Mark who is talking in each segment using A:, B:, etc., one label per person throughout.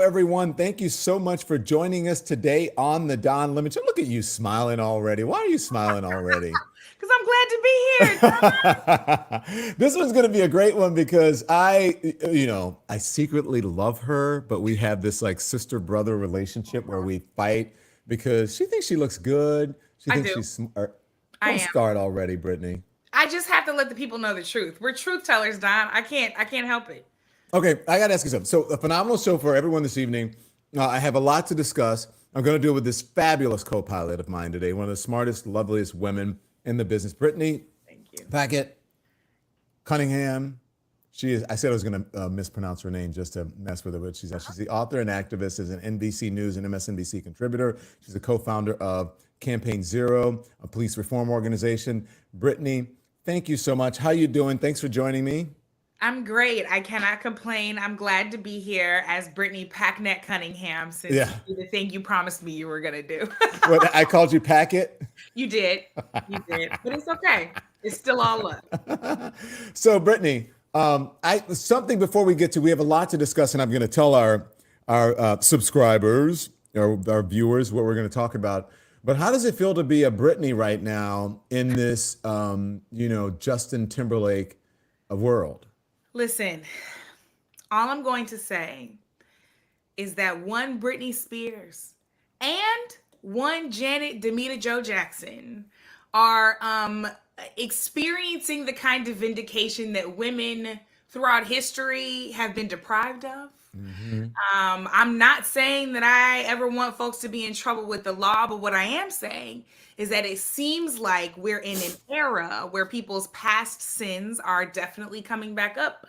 A: Everyone, thank you so much for joining us today on the Don Lemon Show. Look at you smiling already. Why are you smiling already?
B: Because I'm glad to be here.
A: This one's going to be a great one because I secretly love her, but we have this like sister brother relationship where we fight because she thinks she looks good. She
B: I
A: thinks
B: do.
A: she's smart.
B: I
A: Don't
B: am.
A: start already, Brittany.
B: I just have to let the people know the truth. We're truth tellers, Don. I can't help it.
A: Okay, I got to ask you something. So, a phenomenal show for everyone this evening. I have a lot to discuss. I'm going to do it with this fabulous co pilot of mine today, one of the smartest, loveliest women in the business, Brittany
B: Thank you.
A: Packnett, Cunningham. She is. I said I was going to mispronounce her name just to mess with her, but she's the author and activist, is an NBC News and MSNBC contributor. She's a co-founder of Campaign Zero, a police reform organization. Brittany, thank you so much. How you doing? Thanks for joining me.
B: I'm great. I cannot complain. I'm glad to be here as Brittany Packnett Cunningham since
A: Yeah.
B: you did the thing you promised me you were going to do.
A: What I called you Packet.
B: You did. You did. But it's okay. It's still all up.
A: So, Brittany, I something before we get to, we have a lot to discuss, and I'm going to tell our subscribers, our viewers, what we're going to talk about. But how does it feel to be a Brittany right now in this, Justin Timberlake world?
B: Listen, all I'm going to say is that one Britney Spears and one Janet Demita Joe Jackson are experiencing the kind of vindication that women throughout history have been deprived of.
A: Hmm.
B: I'm not saying that I ever want folks to be in trouble with the law, but what I am saying is that it seems like we're in an era where people's past sins are definitely coming back up.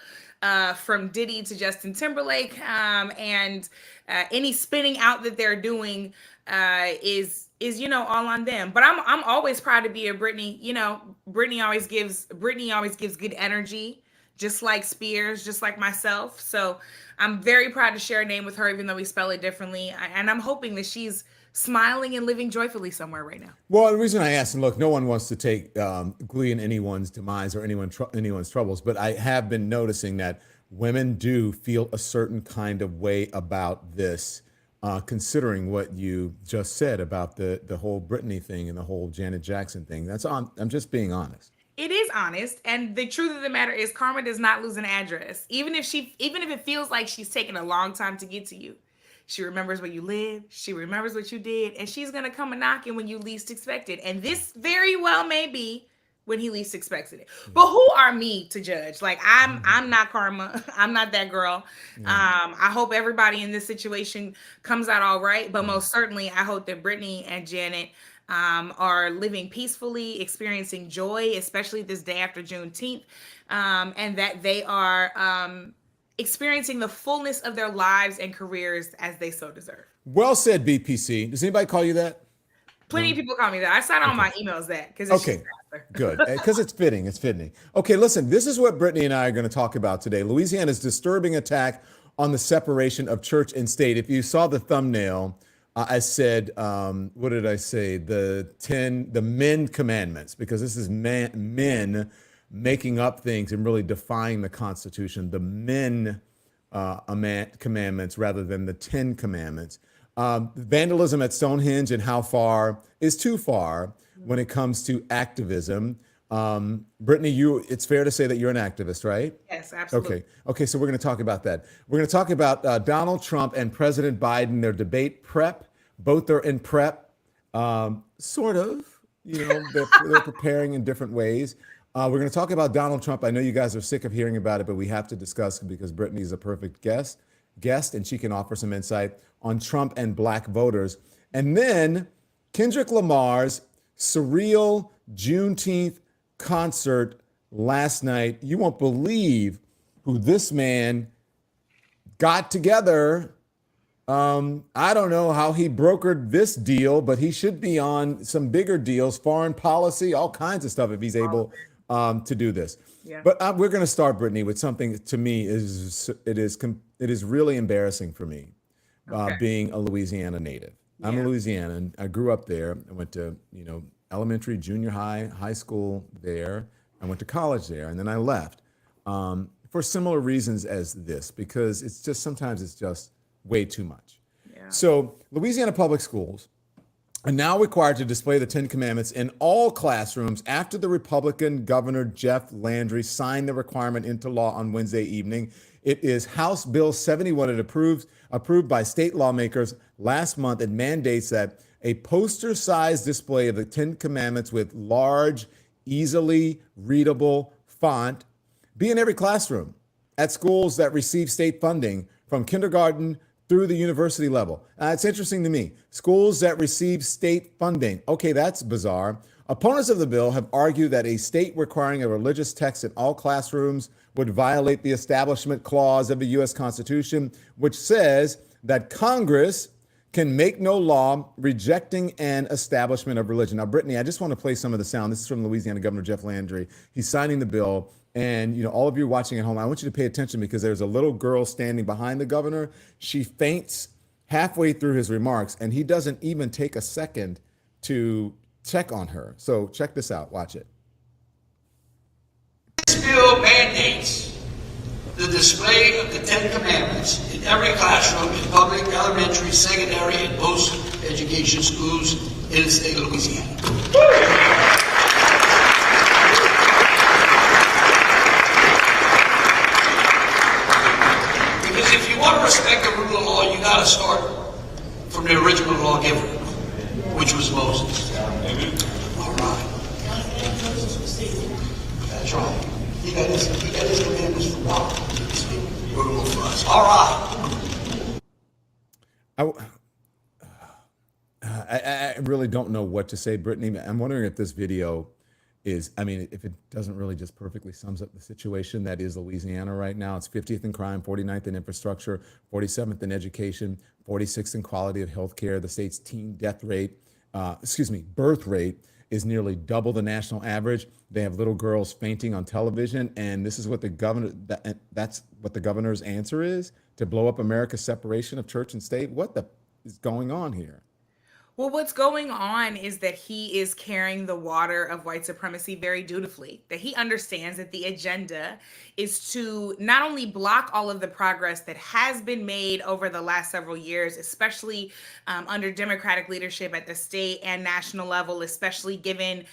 B: From Diddy to Justin Timberlake, and any spinning out that they're doing is all on them. But I'm always proud to be a Britney. Britney always gives good energy, just like Spears, just like myself. So I'm very proud to share a name with her, even though we spell it differently. And I'm hoping that she's smiling and living joyfully somewhere right now.
A: Well, the reason I asked, and look, no one wants to take glee in anyone's demise or anyone's troubles, but I have been noticing that women do feel a certain kind of way about this, considering what you just said about the whole Britney thing and the whole Janet Jackson thing. That's on. I'm just being honest.
B: It is honest, and the truth of the matter is karma does not lose an address. Even if it feels like she's taking a long time to get to you, she remembers where you live, she remembers what you did, and she's gonna come a knocking when you least expect it. And this very well may be when he least expected it. But who are me to judge? Like I'm not karma. I'm not that girl.
A: Yeah.
B: I hope everybody in this situation comes out all right. But most certainly I hope that Brittany and Janet are living peacefully, experiencing joy, especially this day after Juneteenth, and that they are experiencing the fullness of their lives and careers as they so deserve.
A: Well said, BPC. Does anybody call you that?
B: Plenty of
A: No.
B: people call me that. I sign all
A: Okay.
B: my emails that because it's just
A: Okay.
B: faster.
A: Good, because it's fitting. It's fitting. Okay, listen. This is what Brittany and I are going to talk about today. Louisiana's disturbing attack on the separation of church and state. If you saw the thumbnail, I said, what did I say? The men commandments, because this is men making up things and really defying the Constitution. The men commandments rather than the 10 commandments. Vandalism at Stonehenge and how far is too far when it comes to activism. Brittany, it's fair to say that you're an activist, right?
B: Yes, absolutely.
A: Okay. So we're going to talk about that. We're going to talk about Donald Trump and President Biden, their debate prep. Both are in prep, sort of. They're preparing in different ways. We're going to talk about Donald Trump. I know you guys are sick of hearing about it, but we have to discuss it because Brittany is a perfect guest, and she can offer some insight on Trump and black voters. And then Kendrick Lamar's surreal Juneteenth concert last night. You won't believe who this man got together. I don't know how he brokered this deal, but he should be on some bigger deals, foreign policy, all kinds of stuff if he's able to do this.
B: Yeah.
A: But we're going to start, Brittany, with something to me it is really embarrassing for me,
B: Okay.
A: being a Louisiana native. I'm a
B: Yeah.
A: Louisianan. I grew up there. I went to elementary, junior high school there. I went to college there, and then I left for similar reasons as this, because it's just sometimes it's just way too much.
B: Yeah.
A: So Louisiana public schools are now required to display the Ten Commandments in all classrooms after the Republican Governor Jeff Landry signed the requirement into law on Wednesday evening. It is House Bill 71. It approved by state lawmakers last month. It mandates that a poster-sized display of the Ten Commandments with large, easily readable font be in every classroom at schools that receive state funding from kindergarten through the university level. It's interesting to me. Schools that receive state funding. Okay, that's bizarre. Opponents of the bill have argued that a state requiring a religious text in all classrooms would violate the Establishment Clause of the U.S. Constitution, which says that Congress can make no law rejecting an establishment of religion. Now, Brittany, I just want to play some of the sound. This is from Louisiana Governor Jeff Landry. He's signing the bill. And, you know, all of you watching at home, I want you to pay attention because there's a little girl standing behind the governor. She faints halfway through his remarks, and he doesn't even take a second to check on her. So check this out. Watch it.
C: This bill mandates the display of the Ten Commandments in every classroom in public, elementary, secondary, and post-education schools in the state of Louisiana. Because if you want to respect the rule of law, you got to start from the original lawgiver, which was Moses. All right. That's right. He got his commandments from God. Rule for us. All right.
A: I really don't know what to say, Brittany. I'm wondering if this video is, I mean, if it doesn't really just perfectly sums up the situation that is Louisiana right now. It's 50th in crime, 49th in infrastructure, 47th in education, 46th in quality of healthcare. The state's teen birth rate is nearly double the national average. They have little girls fainting on television, and this is what that's what the governor's answer is, to blow up America's separation of church and state. What the is going on here?
B: Well, what's going on is that he is carrying the water of white supremacy very dutifully, that he understands that the agenda is to not only block all of the progress that has been made over the last several years, especially under Democratic leadership at the state and national level, especially given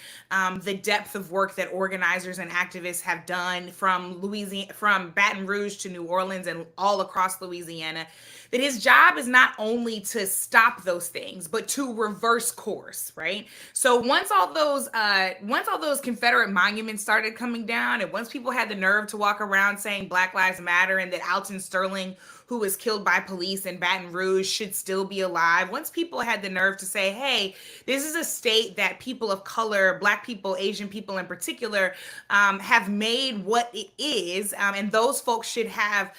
B: the depth of work that organizers and activists have done from Louisiana, from Baton Rouge to New Orleans and all across Louisiana, that his job is not only to stop those things, but to reverse course, right? So once all those Confederate monuments started coming down, and once people had the nerve to walk around saying Black Lives Matter and that Alton Sterling, who was killed by police in Baton Rouge, should still be alive. Once people had the nerve to say, hey, this is a state that people of color, Black people, Asian people in particular, have made what it is, and those folks should have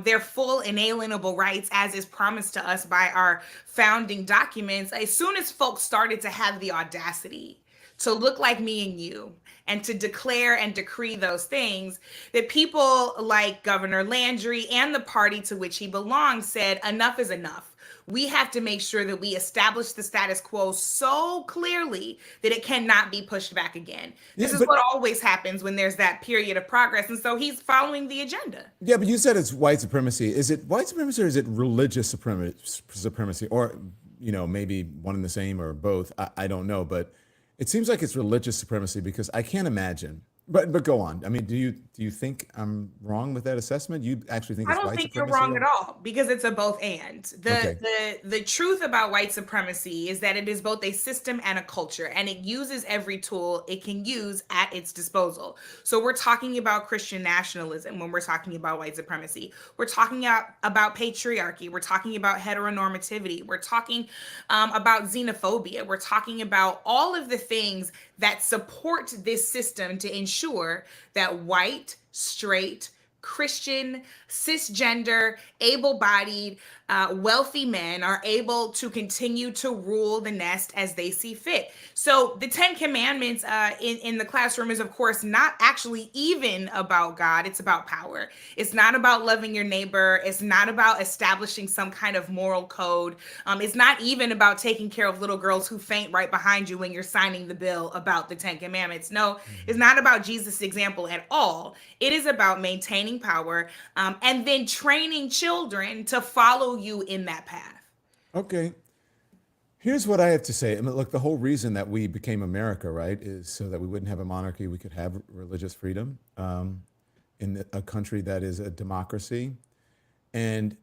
B: their full inalienable rights as is promised to us by our founding documents. As soon as folks started to have the audacity to look like me and you and to declare and decree those things, that people like Governor Landry and the party to which he belongs said, enough is enough. We have to make sure that we establish the status quo so clearly that it cannot be pushed back again. This is what always happens when there's that period of progress. And so he's following the agenda.
A: Yeah, but you said it's white supremacy. Is it white supremacy or is it religious supremacy? Or, you know, maybe one and the same or both. I don't know. But it seems like it's religious supremacy because I can't imagine. But go on. I mean, do you think I'm wrong with that assessment? You actually think it's white supremacy?
B: I don't think you're wrong at all, because it's a both and. The truth about white supremacy is that it is both a system and a culture, and it uses every tool it can use at its disposal. So we're talking about Christian nationalism when we're talking about white supremacy. We're talking about patriarchy. We're talking about heteronormativity. We're talking about xenophobia. We're talking about all of the things that support this system to ensure that white, straight, Christian, cisgender, able-bodied, wealthy men are able to continue to rule the nest as they see fit. So the Ten Commandments in the classroom is, of course, not actually even about God. It's about power. It's not about loving your neighbor. It's not about establishing some kind of moral code. It's not even about taking care of little girls who faint right behind you when you're signing the bill about the Ten Commandments. No, it's not about Jesus' example at all. It is about maintaining power and then training children to follow you in that path.
A: Okay. Here's what I have to say. I mean, look, the whole reason that we became America, right, is so that we wouldn't have a monarchy, we could have religious freedom in a country that is a democracy. And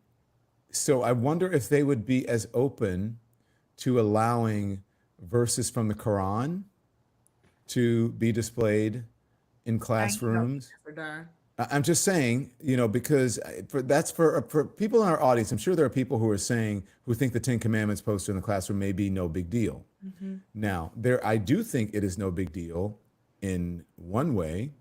A: so I wonder if they would be as open to allowing verses from the Quran to be displayed in classrooms. I'm just saying, because for people in our audience, I'm sure there are people who are saying, who think the Ten Commandments posted in the classroom may be no big deal. Now, I do think it is no big deal in one way,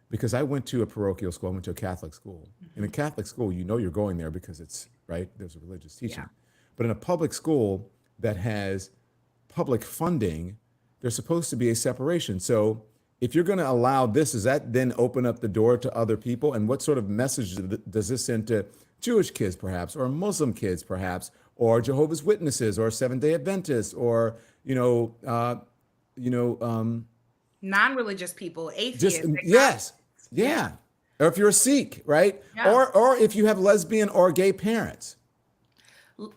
A: because I went to a parochial school, I went to a Catholic school. In a Catholic school, you're going there because it's, right, there's a religious teaching.
B: Yeah.
A: But in a public school that has public funding, there's supposed to be a separation. So if you're going to allow this, does that then open up the door to other people? And what sort of message does this send to Jewish kids, perhaps, or Muslim kids, perhaps, or Jehovah's Witnesses, or Seventh-day Adventists, or
B: non-religious people, atheists.
A: just yes, yeah. Or if you're a Sikh, right?
B: Yeah.
A: Or if you have lesbian or gay parents.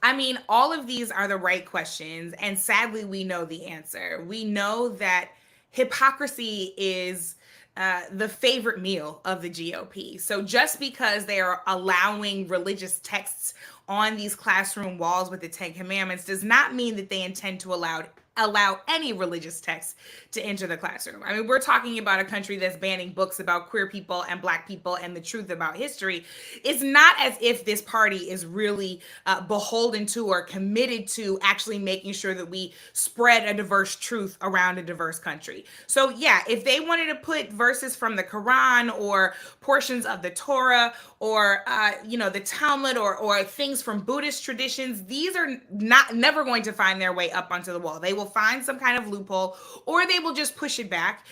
B: I mean, all of these are the right questions, and sadly, we know the answer. We know that hypocrisy is the favorite meal of the GOP. So just because they are allowing religious texts on these classroom walls with the Ten Commandments does not mean that they intend to allow any religious text to enter the classroom. I mean, we're talking about a country that's banning books about queer people and Black people and the truth about history. It's not as if this party is really beholden to or committed to actually making sure that we spread a diverse truth around a diverse country. So yeah, if they wanted to put verses from the Quran or portions of the Torah or the Talmud or things from Buddhist traditions, these are never going to find their way up onto the wall. They will find some kind of loophole, or they will just push it back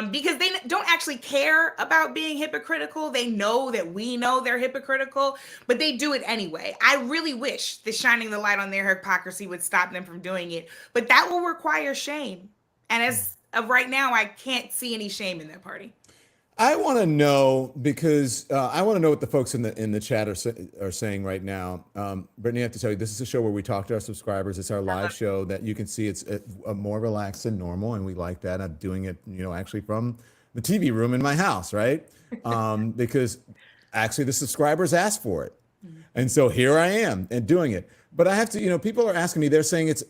B: because they don't actually care about being hypocritical. They know that we know they're hypocritical, but they do it anyway. I really wish the shining the light on their hypocrisy would stop them from doing it, but that will require shame. And as of right now, I can't see any shame in that party.
A: I want to know, because I want to know what the folks in the chat are saying right now. Brittany, I have to tell you, this is a show where we talk to our subscribers. It's our live show that you can see. It's more relaxed than normal, and we like that. I'm doing it, actually from the TV room in my house, right? Because actually the subscribers asked for it, and so here I am and doing it. But I have to, people are asking me. They're saying it's.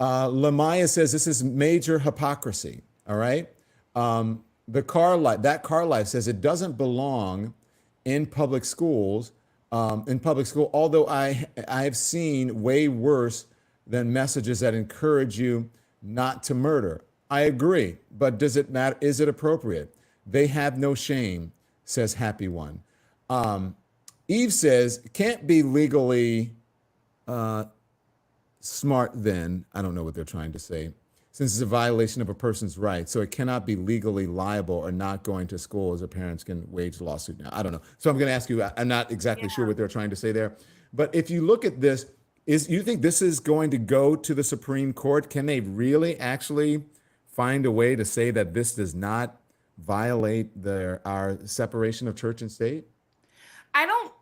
A: Lamaya says this is major hypocrisy. All right. That car life says it doesn't belong in public schools. Although I have seen way worse than messages that encourage you not to murder. I agree, but does it matter? Is it appropriate? They have no shame, says Happy One. Eve says can't be legally smart. Then I don't know what they're trying to say. Since it's a violation of a person's rights, so it cannot be legally liable or not going to school, as a parents can wage lawsuit now. I don't know. So I'm going to ask you, I'm not exactly sure what they're trying to say there. But if you look at this, you think this is going to go to the Supreme Court? Can they really actually find a way to say that this does not violate our separation of church and state?
B: I don't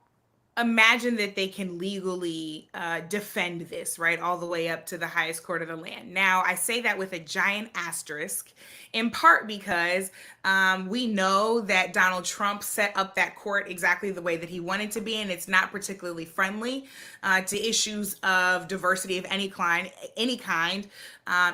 B: imagine that they can legally defend this, right, all the way up to the highest court of the land. Now, I say that with a giant asterisk, in part because we know that Donald Trump set up that court exactly the way that he wanted to be, and it's not particularly friendly to issues of diversity of any kind,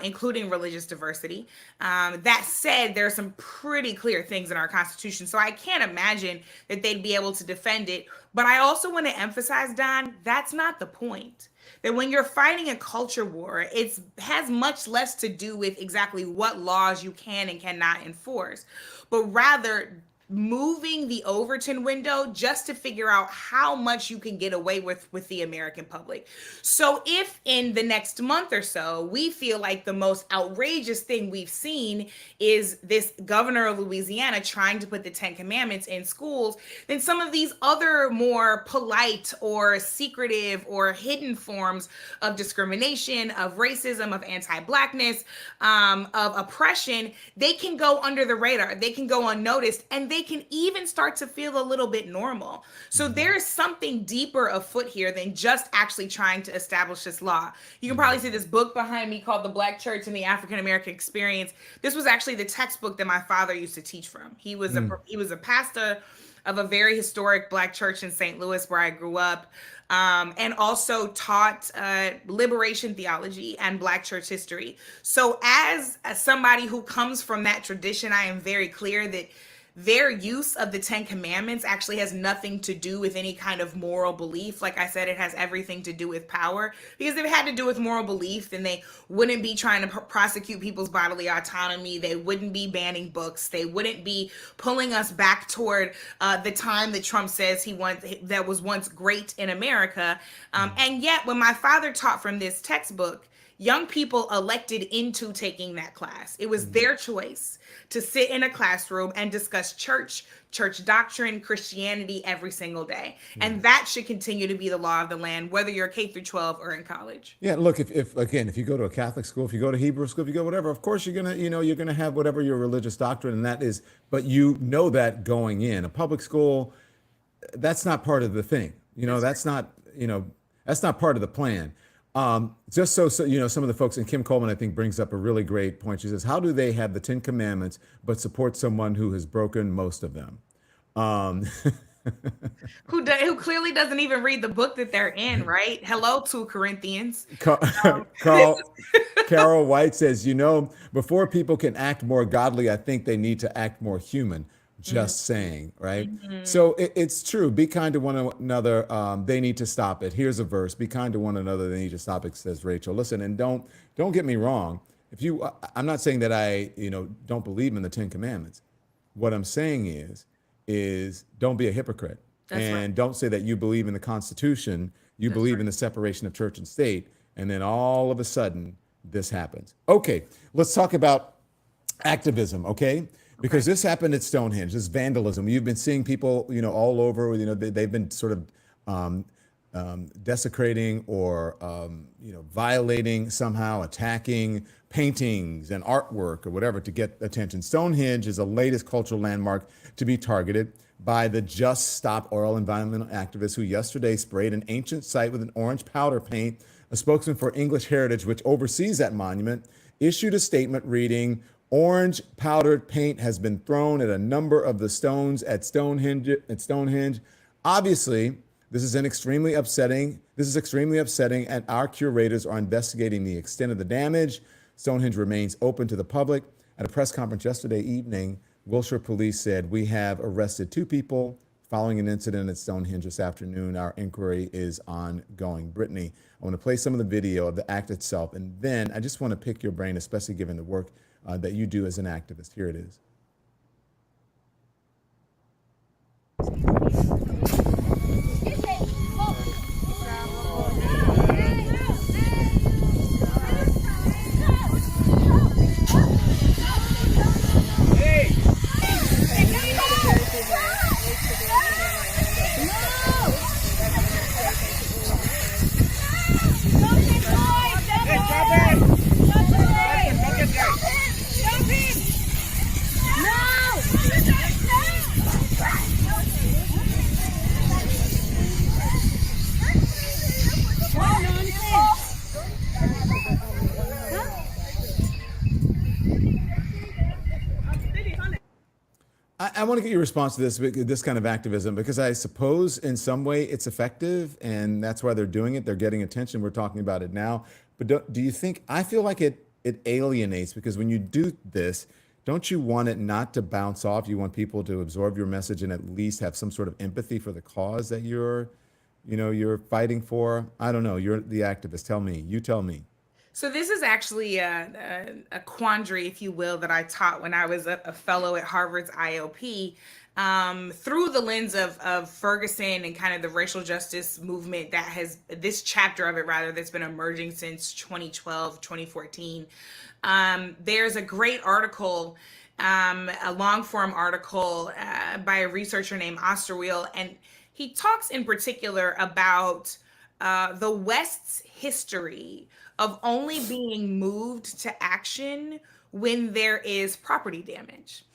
B: including religious diversity. That said, there are some pretty clear things in our Constitution, so I can't imagine that they'd be able to defend it. But I also want to emphasize, Don, that's not the point. That when you're fighting a culture war, it has much less to do with exactly what laws you can and cannot enforce, but rather moving the Overton window just to figure out how much you can get away with the American public. So if in the next month or so, we feel like the most outrageous thing we've seen is this governor of Louisiana trying to put the Ten Commandments in schools, then some of these other more polite or secretive or hidden forms of discrimination, of racism, of anti-Blackness, of oppression, they can go under the radar, they can go unnoticed, and they they can even start to feel a little bit normal. So there is something deeper afoot here than just actually trying to establish this law. You can probably see this book behind me called The Black Church and the African American Experience. This was actually the textbook that my father used to teach from. He was a pastor of a very historic Black church in St. Louis where I grew up, and also taught liberation theology and Black church history. So as somebody who comes from that tradition, I am very clear that their use of the 10 Commandments actually has nothing to do with any kind of moral belief. Like I said, it has everything to do with power. Because if it had to do with moral belief, then they wouldn't be trying to prosecute people's bodily autonomy. They wouldn't be banning books. They wouldn't be pulling us back toward the time that Trump says that was once great in America. And yet, when my father taught from this textbook, young people elected into taking that class. It was their choice to sit in a classroom and discuss church doctrine, Christianity every single day. And that should continue to be the law of the land, whether you're K through 12 or in college.
A: Yeah, look, if you go to a Catholic school, if you go to Hebrew school, if you go whatever, of course you're gonna have whatever your religious doctrine, and that is, but you know that going in. A public school, that's not part of the thing. That's not part of the plan. Just so some of the folks, and Kim Coleman, I think, brings up a really great point. She says, how do they have the 10 Commandments but support someone who has broken most of them?
B: Who clearly doesn't even read the book that they're in, right? Hello, 2 Corinthians.
A: Carol White says, before people can act more godly, I think they need to act more human. Just saying, right? So it's true. Be kind to one another. They need to stop it. Here's a verse. Be kind to one another. They need to stop it, says Rachel. Listen, and don't get me wrong. I'm not saying that I, don't believe in the 10 Commandments. What I'm saying is don't be a hypocrite. That's right. Don't say that you believe in the Constitution. You believe in the separation of church and state. And then all of a sudden this happens. Okay, let's talk about activism. Okay. Because this happened at Stonehenge, this vandalism. You've been seeing people, all over, they've been sort of desecrating or, violating somehow, attacking paintings and artwork or whatever to get attention. Stonehenge is the latest cultural landmark to be targeted by the Just Stop Oil environmental activists who yesterday sprayed an ancient site with an orange powder paint. A spokesman for English Heritage, which oversees that monument, issued a statement reading, "Orange powdered paint has been thrown at a number of the stones at Stonehenge. Obviously, this is extremely upsetting, and our curators are investigating the extent of the damage. Stonehenge remains open to the public." At a press conference yesterday evening, Wilshire police said, "We have arrested 2 people following an incident at Stonehenge this afternoon. Our inquiry is ongoing." Brittany, I want to play some of the video of the act itself, and then I just want to pick your brain, especially given the work that you do as an activist. Here it is. I want to get your response to this kind of activism, because I suppose in some way it's effective, and that's why they're doing it. They're getting attention. We're talking about it now. But do you think, I feel like it alienates, because when you do this, don't you want it not to bounce off? You want people to absorb your message and at least have some sort of empathy for the cause that you're fighting for? I don't know. You're the activist. Tell me. You tell me.
B: So this is actually a quandary, if you will, that I taught when I was a fellow at Harvard's IOP, through the lens of Ferguson and kind of the racial justice movement this chapter of it rather, that's been emerging since 2012, 2014. There's a great article, a long form article by a researcher named Osterweel, and he talks in particular about the West's history of only being moved to action when there is property damage.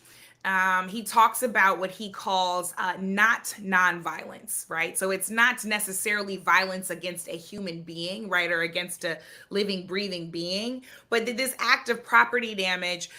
B: he talks about what he calls not nonviolence, right? So it's not necessarily violence against a human being, right, or against a living, breathing being, but that this act of property damage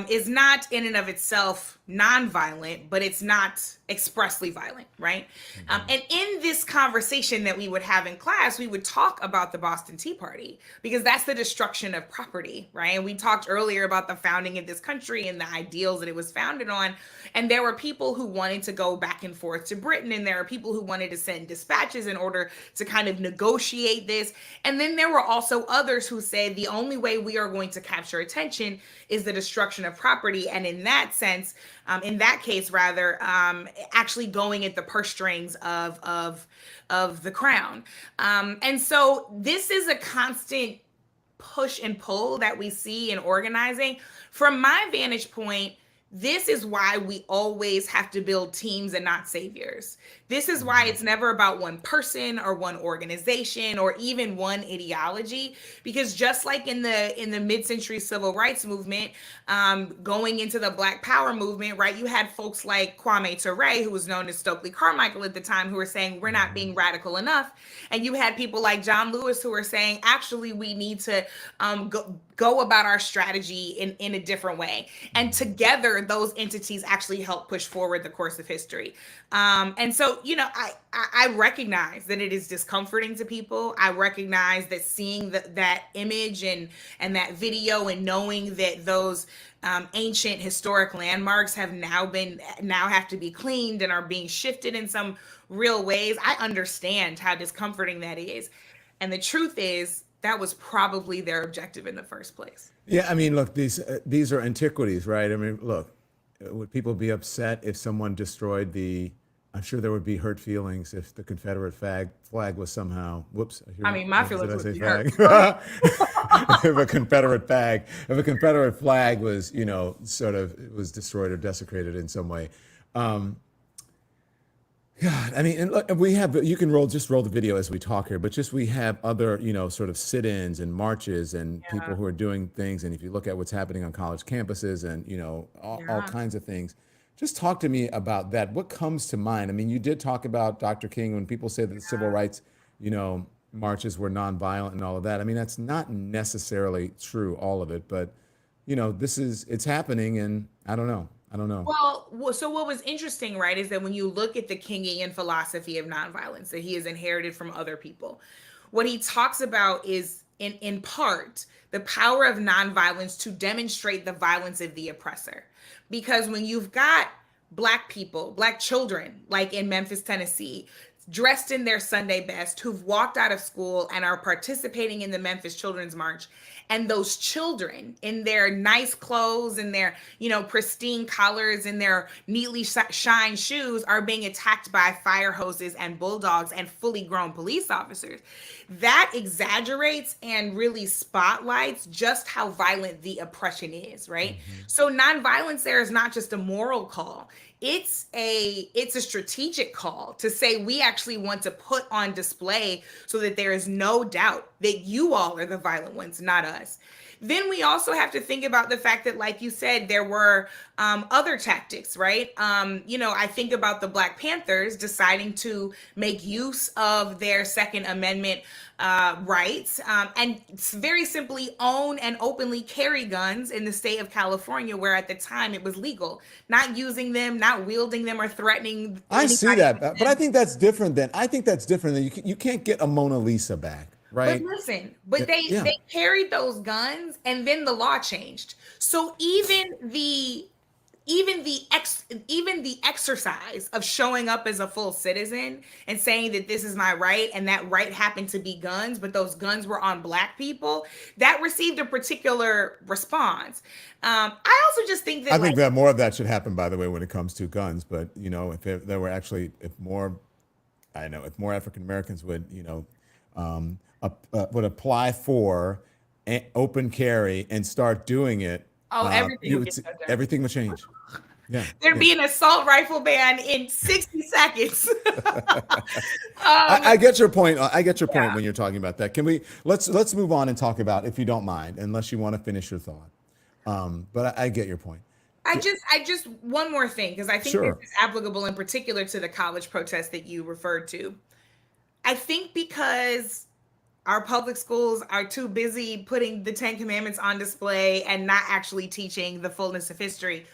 B: is not in and of itself nonviolent, but it's not expressly violent, right? And in this conversation that we would have in class, we would talk about the Boston Tea Party, because that's the destruction of property, right? And we talked earlier about the founding of this country and the ideals that it was founded on. And there were people who wanted to go back and forth to Britain, and there are people who wanted to send dispatches in order to kind of negotiate this. And then there were also others who said the only way we are going to capture attention is the destruction of property. And in that sense, in that case, rather, actually going at the purse strings of the crown. And so this is a constant push and pull that we see in organizing. From my vantage point, this is why we always have to build teams and not saviors. This is why it's never about one person or one organization or even one ideology, because just like in the mid-century civil rights movement, going into the Black Power movement, right, you had folks like Kwame Ture, who was known as Stokely Carmichael at the time, who were saying we're not being radical enough. And you had people like John Lewis who were saying, actually, we need to go about our strategy in a different way. And together, those entities actually help push forward the course of history. And so, I recognize that it is discomforting to people. I recognize that seeing that image and that video and knowing that those ancient historic landmarks now have to be cleaned and are being shifted in some real ways. I understand how discomforting that is. And the truth is, that was probably their objective in the first place.
A: Yeah, I mean, look, these are antiquities, right? I mean, look, would people be upset if someone destroyed I'm sure there would be hurt feelings if the Confederate flag was somehow,
B: my feelings would be hurt.
A: If a Confederate flag was, was destroyed or desecrated in some way. God, I mean, and look, you can roll the video as we talk here, but we have other, sort of sit-ins and marches and people who are doing things. And if you look at what's happening on college campuses and, all kinds of things, just talk to me about that. What comes to mind? I mean, you did talk about Dr. King when people say that the civil rights, marches were nonviolent and all of that. I mean, that's not necessarily true, all of it, but, it's happening, and I don't know.
B: Well, so what was interesting, right, is that when you look at the Kingian philosophy of nonviolence that he has inherited from other people, what he talks about is, in part, the power of nonviolence to demonstrate the violence of the oppressor. Because when you've got Black people, Black children, like in Memphis, Tennessee, dressed in their Sunday best, who've walked out of school and are participating in the Memphis Children's March, and those children in their nice clothes and their, pristine collars and their neatly shined shoes are being attacked by fire hoses and bulldogs and fully grown police officers. That exaggerates and really spotlights just how violent the oppression is, right? Mm-hmm. So nonviolence there is not just a moral call. It's a strategic call to say we actually want to put on display so that there is no doubt that you all are the violent ones, not us. Then we also have to think about the fact that, like you said, there were other tactics, right? I think about the Black Panthers deciding to make use of their Second Amendment rights and very simply own and openly carry guns in the state of California, where at the time it was legal, not using them, not wielding them or threatening.
A: I see that, but I think that's different than you can't get a Mona Lisa back. Right.
B: But listen, they carried those guns, and then the law changed. So even the exercise of showing up as a full citizen and saying that this is my right, and that right happened to be guns, but those guns were on Black people, that received a particular response. I also just think that
A: I think that more of that should happen, by the way, when it comes to guns. But if there were actually if more African Americans would would apply for open carry and start doing it, everything would change. Yeah,
B: there'd be an assault rifle ban in 60 seconds.
A: I get your point. When you're talking about that. Can let's move on and talk about, if you don't mind, unless you want to finish your thought. But I get your point.
B: I just one more thing, because I think this
A: Sure.
B: is applicable in particular to the college protest that you referred to. I think because our public schools are too busy putting the Ten Commandments on display and not actually teaching the fullness of history,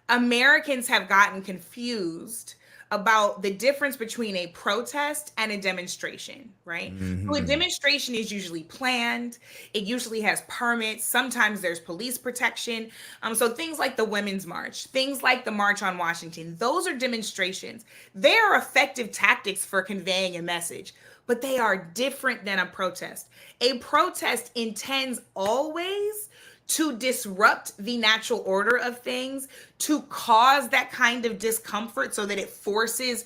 B: Americans have gotten confused about the difference between a protest and a demonstration, right? So a
A: Hmm.
B: demonstration is usually planned. It usually has permits. Sometimes there's police protection. So things like the Women's March, things like the March on Washington, those are demonstrations. They are effective tactics for conveying a message, but they are different than a protest. A protest intends always to disrupt the natural order of things, to cause that kind of discomfort so that it forces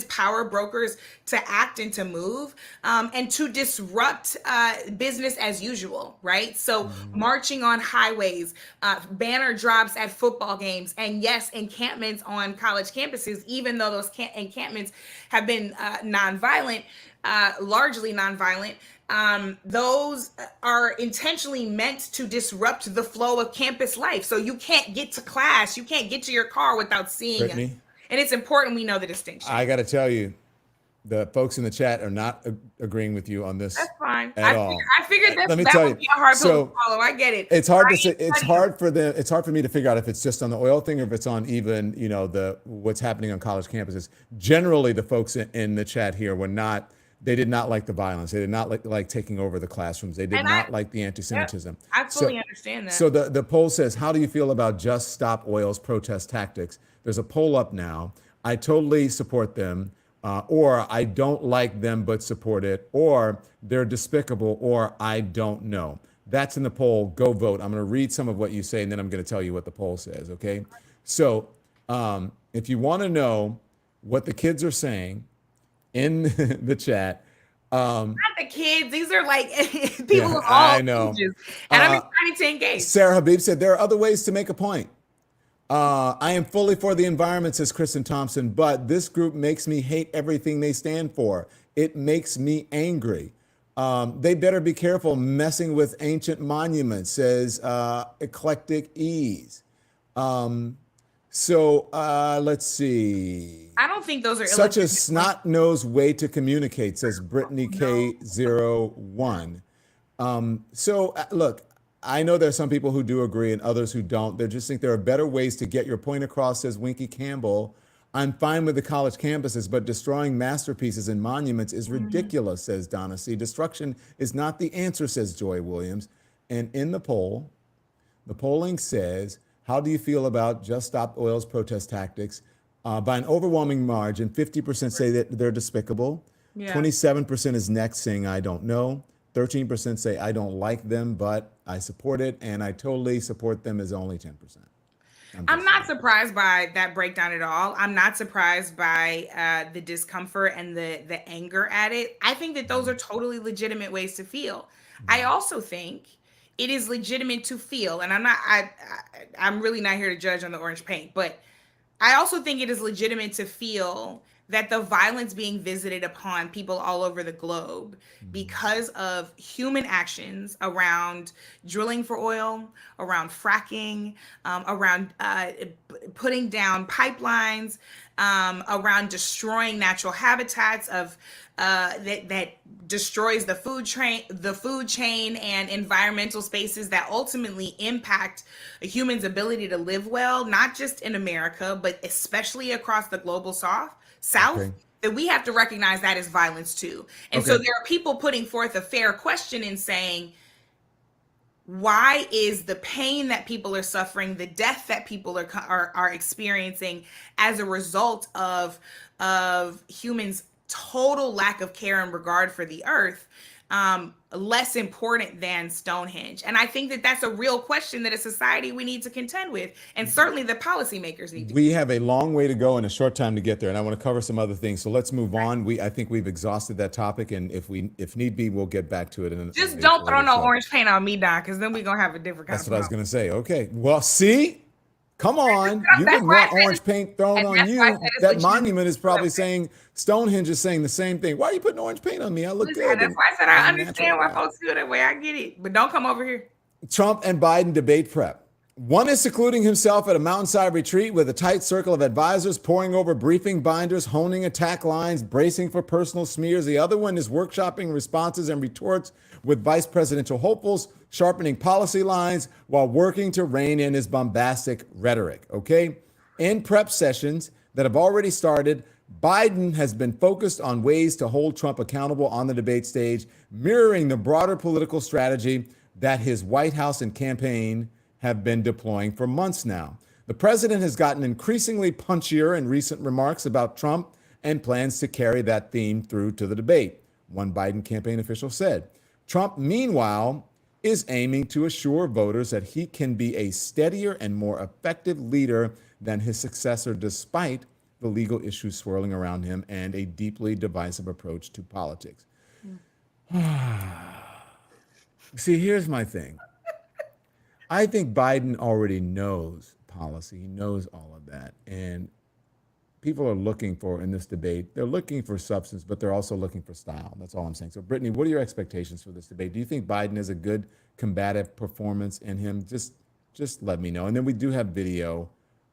B: power brokers to act and to move, and to disrupt business as usual, right? So marching on highways, banner drops at football games, and yes, encampments on college campuses, even though those encampments have been nonviolent, largely nonviolent. Those are intentionally meant to disrupt the flow of campus life. So you can't get to class, you can't get to your car without seeing us.
A: Brittany,
B: And it's important we know the distinction.
A: I got to tell you, the folks in the chat are not agreeing with you on this
B: That's fine.
A: at all.
B: I figured
A: Let me
B: that
A: tell
B: would
A: you.
B: be a hard pill
A: So
B: to swallow. I get it.
A: it's hard to
B: I
A: say.
B: ain't
A: It's
B: studying.
A: hard for them. It's hard for me to figure out if it's just on the oil thing or if it's on even the what's happening on college campuses. Generally, the folks in the chat here were not. They did not like the violence. They did not like taking over the classrooms. They did
B: And
A: not like the
B: Yep,
A: anti-Semitism.
B: I
A: So,
B: fully understand that.
A: so the poll says, how do you feel about Just Stop Oil's protest tactics? There's a poll up now. I totally support them, or I don't like them but support it, or they're despicable, or I don't know. That's in the poll. Go vote. I'm going to read some of what you say, and then I'm going to tell you what the poll says, okay? So if you want to know what the kids are saying in the chat,
B: Not the kids. These are like people
A: yeah,
B: of all
A: I know.
B: ages. And I'm excited to engage.
A: Sarah Habib said there are other ways to make a point. I am fully for the environment, says Kristen Thompson, but this group makes me hate everything they stand for. It makes me angry. They better be careful messing with ancient monuments, says Eclectic Ease. Let's see.
B: I don't think those are
A: Such a
B: illegitimate.
A: snot-nosed way to communicate, says Brittany K01. Look, I know there's some people who do agree and others who don't. They just think there are better ways to get your point across, says Winky Campbell. I'm fine with the college campuses, but destroying masterpieces and monuments is ridiculous, says Donna C. Destruction is not the answer, says Joy Williams. And in the poll, the polling says, how do you feel about Just Stop Oil's protest tactics? By an overwhelming margin, 50% say that they're despicable.
B: Yeah.
A: 27% is next, saying I don't know. 13% say I don't like them, but I support it. And I totally support them is only 10%.
B: I'm not surprised by that breakdown at all. I'm not surprised by the discomfort and the anger at it. I think that those are totally legitimate ways to feel. I also think it is legitimate to feel, and I'm really not here to judge on the orange paint, but I also think it is legitimate to feel that the violence being visited upon people all over the globe because of human actions around drilling for oil, around fracking, around putting down pipelines, around destroying natural habitats of that destroys the food chain and environmental spaces that ultimately impact a human's ability to live well, not just in America, but especially across the global south,
A: Okay.
B: that we have to recognize that as violence too. And so there are people putting forth a fair question and saying, why is the pain that people are suffering, the death that people are experiencing as a result of humans' total lack of care and regard for the earth, less important than Stonehenge? And I think that that's a real question that as society we need to contend with, and certainly the policymakers need to.
A: We have a long way to go and a short time to get there, and I want to cover some other things. So let's move on. I think we've exhausted that topic, and if need be, we'll get back to it.
B: Just don't throw no orange paint on me, Don, because then we're gonna have a different kind
A: That's
B: of
A: what I was
B: problem.
A: going to say. Okay. Well, see, come on. You
B: That's
A: wouldn't
B: why I
A: want
B: said
A: orange
B: it's-
A: paint thrown
B: and
A: on
B: that's why I
A: you.
B: said it's
A: That
B: legitimate.
A: monument is probably saying, Stonehenge is saying the same thing. Why are you putting orange paint on me? I look
B: Listen,
A: good.
B: that's why I said I
A: I'm
B: understand
A: natural.
B: why folks feel that way. I get it, but don't come over here.
A: Trump and Biden debate prep. One is secluding himself at a mountainside retreat with a tight circle of advisors, poring over briefing binders, honing attack lines, bracing for personal smears. The other one is workshopping responses and retorts with vice presidential hopefuls, sharpening policy lines while working to rein in his bombastic rhetoric. Okay? In prep sessions that have already started, Biden has been focused on ways to hold Trump accountable on the debate stage, mirroring the broader political strategy that his White House and campaign have been deploying for months now. The president has gotten increasingly punchier in recent remarks about Trump and plans to carry that theme through to the debate, one Biden campaign official said. Trump, meanwhile, is aiming to assure voters that he can be a steadier and more effective leader than his successor, despite the legal issues swirling around him and a deeply divisive approach to politics. See, here's my thing. I think Biden already knows policy. He knows all of that. And people are looking for, in this debate, they're looking for substance, but they're also looking for style. That's all I'm saying. So, Brittany, what are your expectations for this debate? Do you think Biden has a good combative performance in him? Just let me know. And then we do have video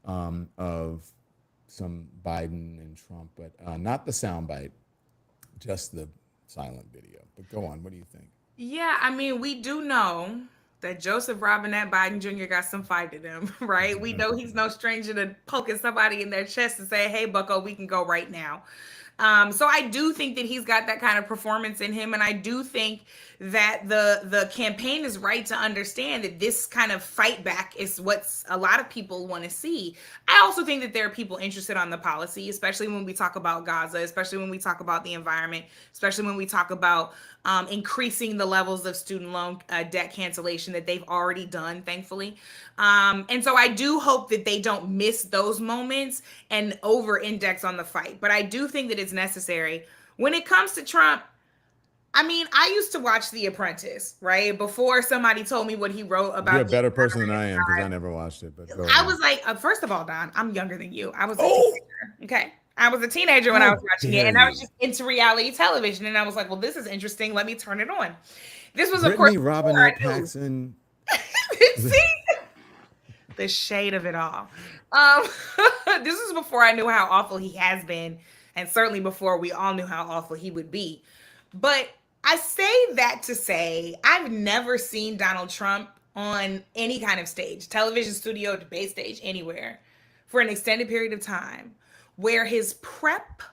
A: of some Biden and Trump, but not the soundbite, just the silent video. But go on. What do you think?
B: Yeah, I mean, we do know that Joseph Robinette Biden Jr. got some fight in him, right? We know he's no stranger to poking somebody in their chest and say, hey, bucko, we can go right now. So I do think that he's got that kind of performance in him. And I do think that the campaign is right to understand that this kind of fight back is what a lot of people want to see. I also think that there are people interested on the policy, especially when we talk about Gaza, especially when we talk about the environment, especially when we talk about increasing the levels of student loan debt cancellation that they've already done, thankfully. And so I do hope that they don't miss those moments and over-index on the fight. But I do think that it's necessary. When it comes to Trump, I mean, I used to watch The Apprentice, right? Before somebody told me what he wrote about.
A: You're a better person than I am because I never watched it. But
B: I was like, first of all, Don, I'm younger than you. I was a teenager. Okay. I was a teenager when I was watching it, and I was just into reality television. And I was like, well, this is interesting. Let me turn it on. This was,
A: Brittany,
B: of course,
A: Robinette Paxson.
B: See? The shade of it all. This is before I knew how awful he has been, and certainly before we all knew how awful he would be. But I say that to say I've never seen Donald Trump on any kind of stage, television studio, debate stage, anywhere, for an extended period of time where his prep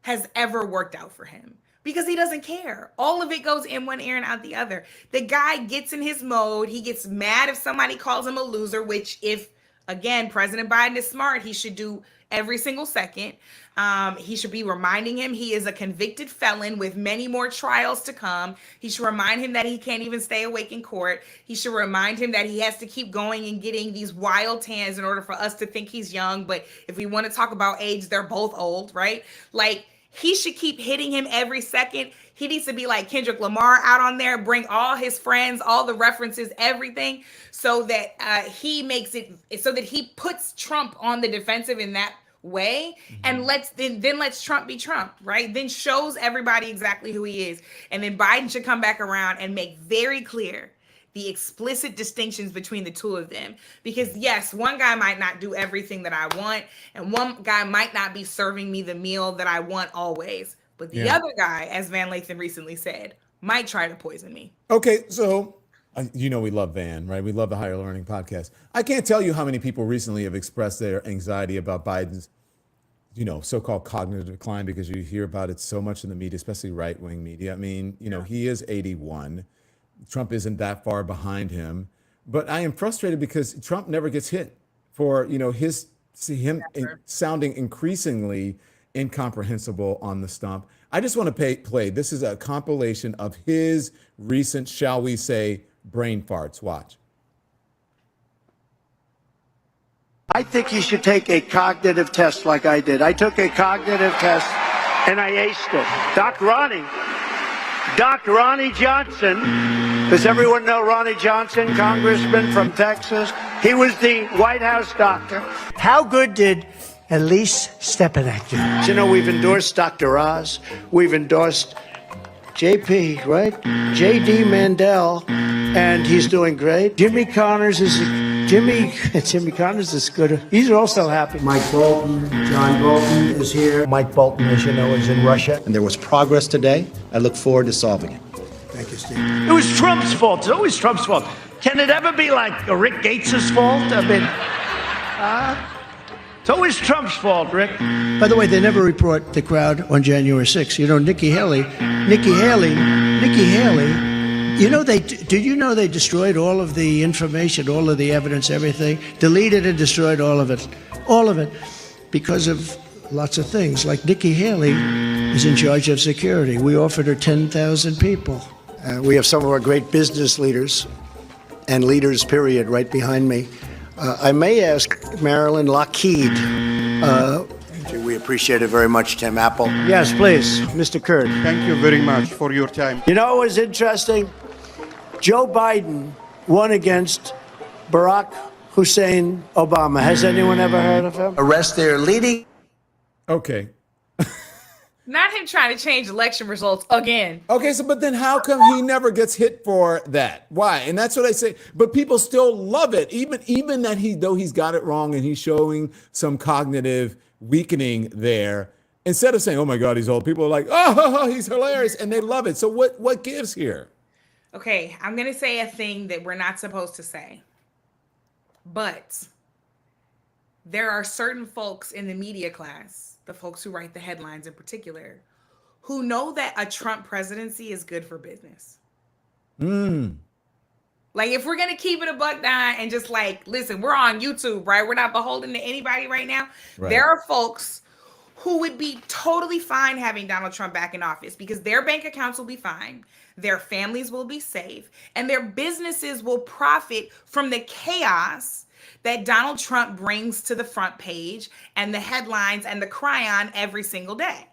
B: has ever worked out for him. Because he doesn't care. All of it goes in one ear and out the other. The guy gets in his mode. He gets mad if somebody calls him a loser, which if, again, President Biden is smart, he should do every single second. He should be reminding him he is a convicted felon with many more trials to come. He should remind him that he can't even stay awake in court. He should remind him that he has to keep going and getting these wild tans in order for us to think he's young. But if we want to talk about age, they're both old, right? Like, he should keep hitting him every second. He needs to be like Kendrick Lamar out on there, bring all his friends, all the references, everything, so that he makes it, so that he puts Trump on the defensive in that way, and then lets Trump be Trump, right? Then shows everybody exactly who he is. And then Biden should come back around and make very clear the explicit distinctions between the two of them. Because yes, one guy might not do everything that I want, and one guy might not be serving me the meal that I want always. But the other guy, as Van Lathan recently said, might try to poison me.
A: Okay, so you know we love Van, right? We love the Higher Learning podcast. I can't tell you how many people recently have expressed their anxiety about Biden's, so-called cognitive decline, because you hear about it so much in the media, especially right-wing media. I mean, he is 81. Trump isn't that far behind him, but I am frustrated because Trump never gets hit for, him sounding increasingly incomprehensible on the stump. I just want to play. This is a compilation of his recent, shall we say, brain farts. Watch.
D: I think you should take a cognitive test like I did. I took a cognitive test and I aced it. Doc Ronnie Johnson. Does everyone know Ronnie Johnson, congressman from Texas? He was the White House doctor. How good did Elise Stepanek do? You know, we've endorsed Dr. Oz. We've endorsed JP, right? JD Mandel, and he's doing great. Jimmy Connors is Jimmy Connors is good. He's also happy.
E: Mike Bolton, John Bolton is here.
D: Mike Bolton, as you know, is in Russia.
F: And there was progress today. I look forward to solving it.
E: Thank you, Steve.
D: It was Trump's fault. It's always Trump's fault. Can it ever be like Rick Gates' fault? I mean, it's always Trump's fault, Rick. By the way, they never report the crowd on January 6th. You know, Nikki Haley, you know, did you know they destroyed all of the information, all of the evidence, everything? Deleted and destroyed all of it, because of lots of things. Like Nikki Haley is in charge of security. We offered her 10,000 people. We have some of our great business leaders and leaders, period, right behind me. I may ask Marilyn Lockheed.
E: We appreciate it very much, Tim Apple.
D: Yes, please, Mr. Kurd.
G: Thank you very much for your time.
D: You know what was interesting? Joe Biden won against Barack Hussein Obama. Has anyone ever heard of him?
E: Arrest their leading.
A: Okay.
B: Not him trying to change election results again.
A: Okay, so but then how come he never gets hit for that? Why? And that's what I say. But people still love it, even that though he's got it wrong and he's showing some cognitive weakening there. Instead of saying, "Oh my God, he's old," people are like, "Oh, he's hilarious," and they love it. So what gives here?
B: Okay, I'm gonna say a thing that we're not supposed to say, but there are certain folks in the media class, the folks who write the headlines in particular, who know that a Trump presidency is good for business. Like, if we're going to keep it a buck down and just like, listen, we're on YouTube, right? We're not beholden to anybody right now. Right. There are folks who would be totally fine having Donald Trump back in office because their bank accounts will be fine. Their families will be safe and their businesses will profit from the chaos that Donald Trump brings to the front page and the headlines and the cryon every single day.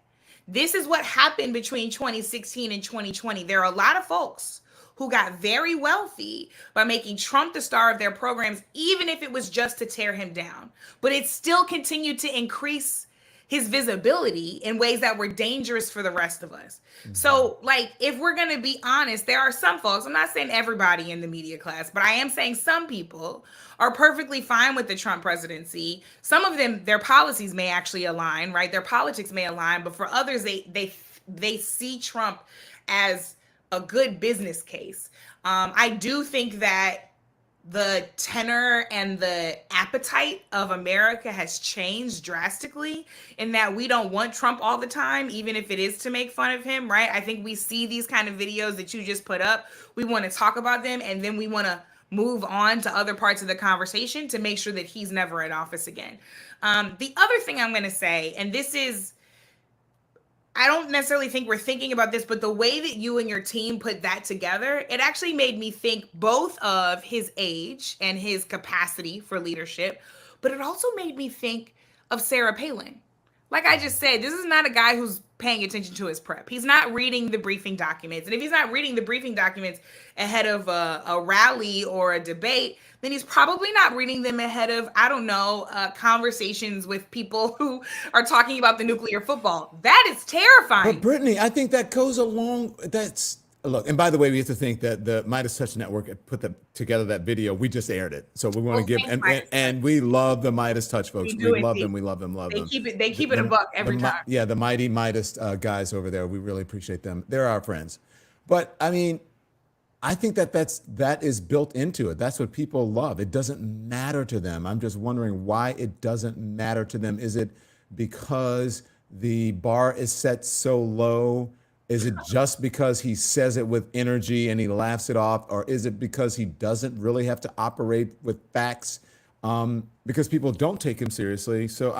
B: This is what happened between 2016 and 2020. There are a lot of folks who got very wealthy by making Trump the star of their programs, even if it was just to tear him down. But it still continued to increase his visibility in ways that were dangerous for the rest of us. So, like, if we're going to be honest, there are some folks, I'm not saying everybody in the media class, but I am saying some people are perfectly fine with the Trump presidency. Some of them, their policies may actually align, right? Their politics may align, but for others, they see Trump as a good business case. I do think that the tenor and the appetite of America has changed drastically in that we don't want Trump all the time, even if it is to make fun of him, right? I think we see these kind of videos that you just put up. We want to talk about them and then we want to move on to other parts of the conversation to make sure that he's never in office again. The other thing I'm going to say, and this is, I don't necessarily think we're thinking about this, but the way that you and your team put that together, it actually made me think both of his age and his capacity for leadership, but it also made me think of Sarah Palin. Like I just said, this is not a guy who's paying attention to his prep. He's not reading the briefing documents. And if he's not reading the briefing documents ahead of a rally or a debate, then he's probably not reading them ahead of, I don't know, conversations with people who are talking about the nuclear football. That is terrifying.
A: But Brittany, I think that goes along. Look, and by the way, we have to think that the Midas Touch Network put together that video. We just aired it. So we want to give, and we love the Midas Touch folks. We love them. We love them. Love them.
B: They keep it a buck every time.
A: Yeah, the mighty Midas guys over there. We really appreciate them. They're our friends. But I mean, I think that is built into it. That's what people love. It doesn't matter to them. I'm just wondering why it doesn't matter to them. Is it because the bar is set so low? Is it just because he says it with energy and he laughs it off? Or is it because he doesn't really have to operate with facts because people don't take him seriously? So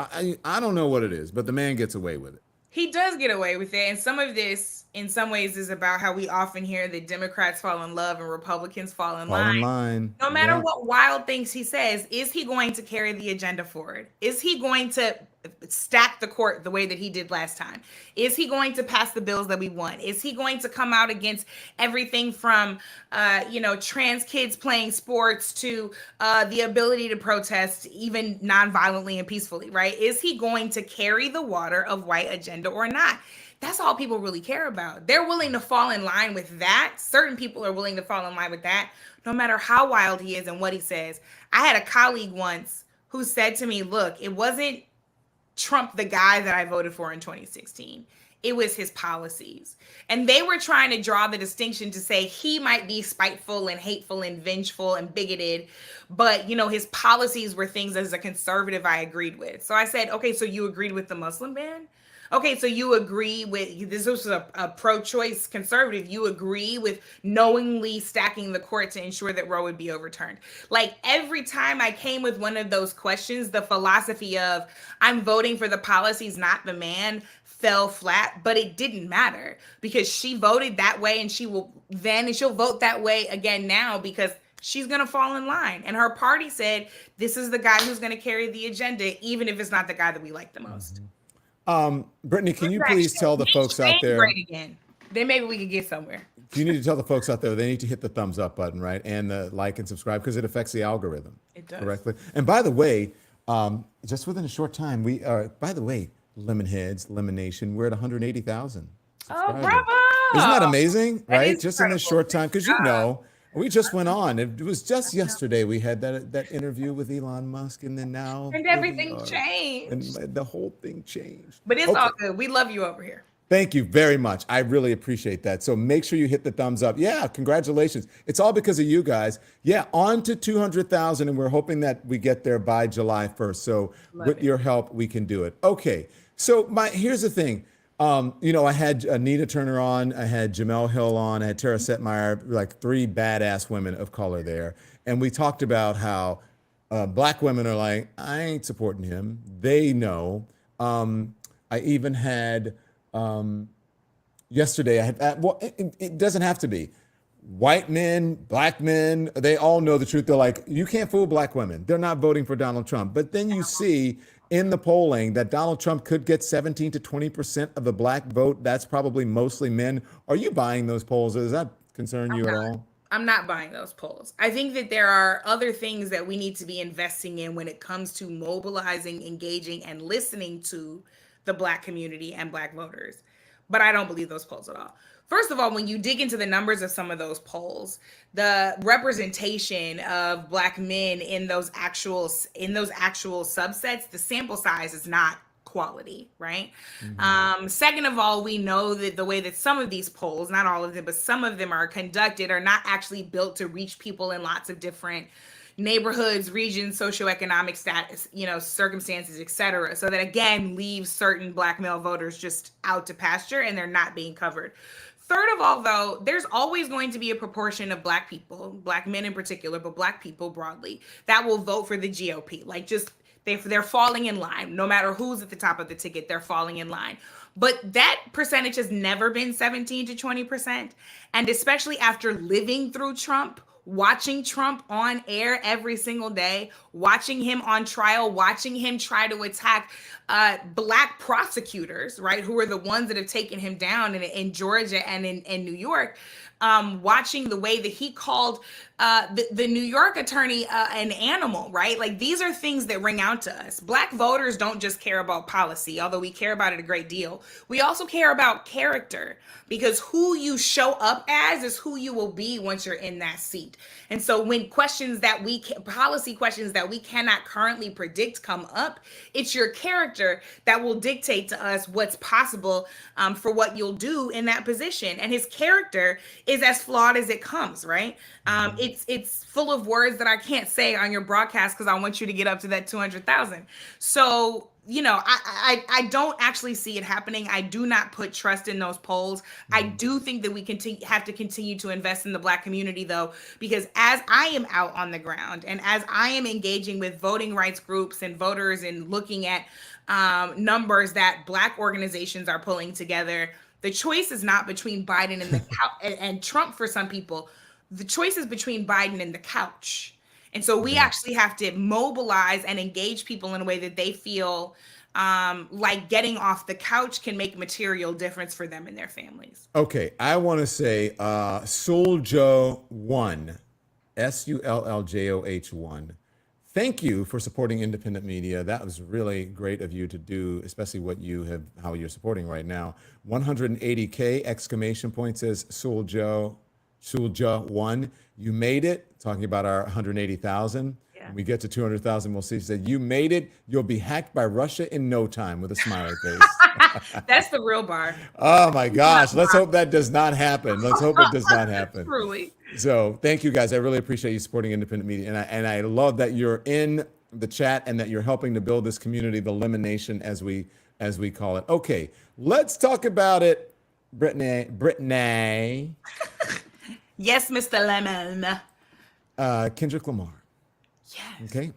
A: I don't know what it is, but the man gets away with it.
B: He does get away with it. And some of this, in some ways, is about how we often hear that Democrats fall in love and Republicans fall in line. No matter what wild things he says, is he going to carry the agenda forward? Is he going to stack the court the way that he did last time? Is he going to pass the bills that we want? Is he going to come out against everything from, trans kids playing sports to the ability to protest even non-violently and peacefully, right? Is he going to carry the water of white agenda or not? That's all people really care about. They're willing to fall in line with that. Certain people are willing to fall in line with that, no matter how wild he is and what he says. I had a colleague once who said to me, look, it wasn't Trump, the guy that I voted for in 2016. It was his policies. And they were trying to draw the distinction to say he might be spiteful and hateful and vengeful and bigoted, but his policies were things as a conservative I agreed with. So I said, okay, so you agreed with the Muslim ban? Okay, so you agree with this was a pro-choice conservative. You agree with knowingly stacking the court to ensure that Roe would be overturned. Like every time I came with one of those questions, the philosophy of I'm voting for the policies, not the man, fell flat, but it didn't matter because she voted that way and she'll vote that way again now because she's going to fall in line. And her party said, this is the guy who's going to carry the agenda, even if it's not the guy that we like the most.
A: Brittany, can you please tell the folks out there?
B: Great again. Then maybe we can get somewhere.
A: You need to tell the folks out there they need to hit the thumbs up button, right? And the like and subscribe because it affects the algorithm.
B: It does.
A: Correctly. And by the way, just within a short time, we are, by the way, Lemonheads, Lemon Nation, we're at 180,000.
B: Oh, bravo.
A: Isn't that amazing?
B: That
A: right?
B: is
A: Just in this short time. Because we just went on. It was just yesterday we had that interview with Elon Musk, and then now.
B: And everything changed.
A: And the whole thing changed.
B: But it's all good. We love you over here.
A: Thank you very much. I really appreciate that. So make sure you hit the thumbs up. Yeah, congratulations. It's all because of you guys. Yeah, on to 200,000, and we're hoping that we get there by July 1st. So with your help, we can do it. Okay, so here's the thing. I had Anita Turner on, I had Jamel Hill on, I had Tara Setmeyer, like three badass women of color there. And we talked about how black women are like, I ain't supporting him. They know. I even had... yesterday, it doesn't have to be. White men, black men, they all know the truth. They're like, you can't fool black women. They're not voting for Donald Trump. But then you see in the polling that Donald Trump could get 17 to 20% of the black vote. That's probably mostly men. Are you buying those polls? Does that concern you at all?
B: I'm not buying those polls. I think that there are other things that we need to be investing in when it comes to mobilizing, engaging, and listening to the black community and black voters. But I don't believe those polls at all. First of all, when you dig into the numbers of some of those polls, the representation of black men in those actual subsets, the sample size is not quality, right? Mm-hmm. Second of all, we know that the way that some of these polls, not all of them, but some of them are conducted are not actually built to reach people in lots of different neighborhoods, regions, socioeconomic status, circumstances, et cetera. So that again leaves certain black male voters just out to pasture and they're not being covered. Third of all, though, there's always going to be a proportion of black people, black men in particular, but black people broadly, that will vote for the GOP. Like they're falling in line. No matter who's at the top of the ticket, they're falling in line. But that percentage has never been 17 to 20%. And especially after living through Trump, watching Trump on air every single day, watching him on trial, watching him try to attack black prosecutors, right, who are the ones that have taken him down in Georgia and in New York, watching the way that he called the New York attorney an animal, right? Like these are things that ring out to us. Black voters don't just care about policy, although we care about it a great deal. We also care about character because who you show up as is who you will be once you're in that seat. And so when policy questions that we cannot currently predict come up, it's your character that will dictate to us what's possible for what you'll do in that position. And his character is as flawed as it comes, right? It's full of words that I can't say on your broadcast because I want you to get up to that 200,000. So, I don't actually see it happening. I do not put trust in those polls. I do think that we have to continue to invest in the black community, though, because as I am out on the ground and as I am engaging with voting rights groups and voters and looking at numbers that black organizations are pulling together, the choice is not between Biden and Trump for some people. The choice is between Biden and the couch. And so we actually have to mobilize and engage people in a way that they feel like getting off the couch can make material difference for them and their families.
A: Okay, I want to say Souljo1, SULLJOH1. thank you for supporting independent media. That was really great of you to do, especially how you're supporting right now. 180K exclamation point says Sulja 1. You made it. Talking about our 180,000.
B: Yeah.
A: When we get to 200,000, we'll see. She said, you made it. You'll be hacked by Russia in no time, with a smiley face.
B: That's the real bar.
A: Oh my gosh. Let's hope that does not happen. Let's hope it does not happen.
B: Truly.
A: So thank you guys. I really appreciate you supporting independent media. And I love that you're in the chat and that you're helping to build this community, the Lemon Nation, as we call it. Okay, let's talk about it. Brittany.
B: Yes, Mr. Lemon.
A: Kendrick Lamar.
B: Yes.
A: Okay.